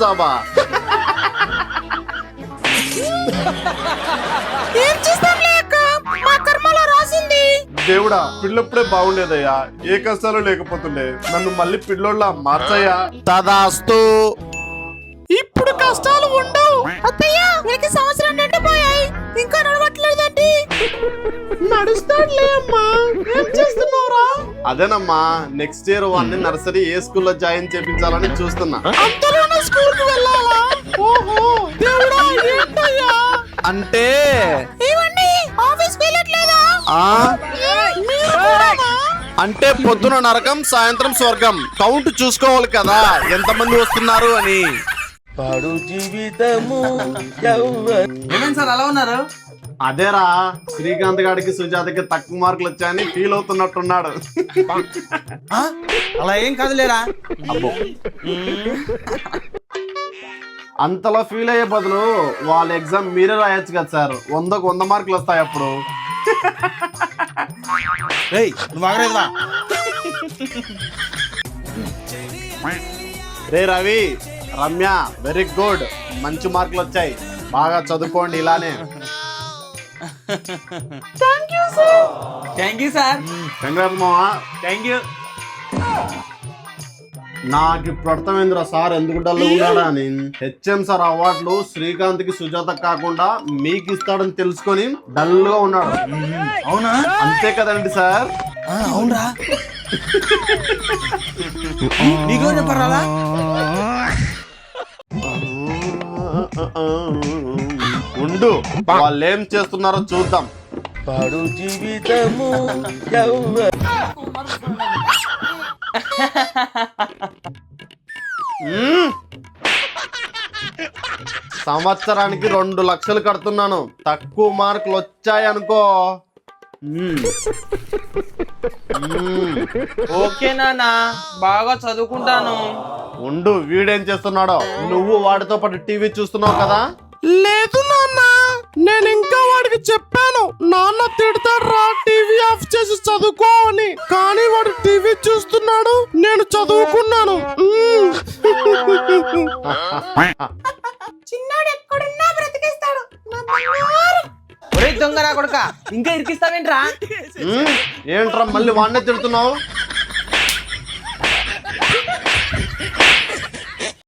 జాబా? ఏం చేస్తాంలే అక్క, మా కర్మలో రాసింది. దేవుడా, పిల్లప్పుడే బాగుండేదయ్యా, ఏ కష్టాలు లేకపోతుండే. నన్ను మళ్ళీ పిల్లోళ్ళ మార్చయ్యా. తదాస్తు. ఇప్పుడు కష్టాలు ఉండవు. అత్తయ్య, వీరికి సంవత్సరం నిండిపోయాయి, ఇంకా నడవట్లేదండి. నడుస్తాడులే అమ్మా. ఏం చేస్తున్నావురా? అదేనమ్మా, నెక్స్ట్ ఇయర్ వాడిని నర్సరీ ఏ స్కూల్లో జాయిన్ చేపించాలని చూస్తున్నా. అంతలోనే స్కూల్ కు వెళ్ళాలా? ఓహో దేవుడా, ఏంటయ్యా? అంటే ఏమండి, ఆఫీస్ వెళ్ళట్లేదా? మీరు కూడానా? అంటే పొద్దున నరకం, సాయంత్రం స్వర్గం. కౌంట్ చూసుకోవాలి కదా, ఎంతమంది వస్తున్నారు అని. ఏమేం సార్ అలా ఉన్నారు? అదేరా, శ్రీకాంత్ గారికి సుజాతకి తక్కువ మార్కులు వచ్చాయని ఫీల్ అవుతున్నట్టున్నాడు. అలా ఏం కాదులేరా. అబ్బో, అంతలా ఫీల్ అయ్యే బదులు వాళ్ళ ఎగ్జామ్ మీరే రాయొచ్చు కదా సార్, 100కు 100 మార్కులు వస్తాయి అప్పుడు. నువ్వు ఆగలేదురా. రే రవి, రమ్య, వెరీ గుడ్, మంచి మార్కులు వచ్చాయి. బాగా చదువుకోండి ఇలానే. Thank you sir. కంగ్రాట్స్ మావా. Thank you. నాకు ఇప్పుడు అర్థమైందిరా సార్ ఎందుకు డల్ ఉన్నాడా అని. హెచ్ఎం సార్ అవార్డులు శ్రీకాంత్ కి సుజాత కాకుండా మీకు ఇస్తాడని తెలుసుకొని డల్ గా ఉన్నాడు. అవునా? అంతే కదండి సార్? అవునరా. నీకు చెప్పారా? ఉండు, వాళ్ళు ఏం చేస్తున్నారో చూద్దాం. పాడు జీవితము సంవత్సరానికి 2 లక్షలు కడుతున్నాను, తక్కువ మార్కులు వచ్చాయనుకో. ఓకే నాన్న, బాగా చదువుకుంటాను. ఉండు, వీడేం చేస్తున్నాడో. నువ్వు వాడితో పాటు టీవీ చూస్తున్నావు కదా? లేదు నాన్న, నేను ఇంకా వాడికి చెప్పాను, నాన్న తిడతాడు రా టీవీ ఆఫ్ చేసి చదువుకో అని. కానీ వాడు టీవీ చూస్తున్నాడు, నేను చదువుకున్నాను. చిన్నాడు ఎక్కడున్నా బ్రతికిస్తాడు. ఒరే దొంగ నా కొడుక, ఇంకా ఇరికిస్తావేంట్రా? ఏంట్రా మళ్ళీ వాడినే తిడుతున్నావు?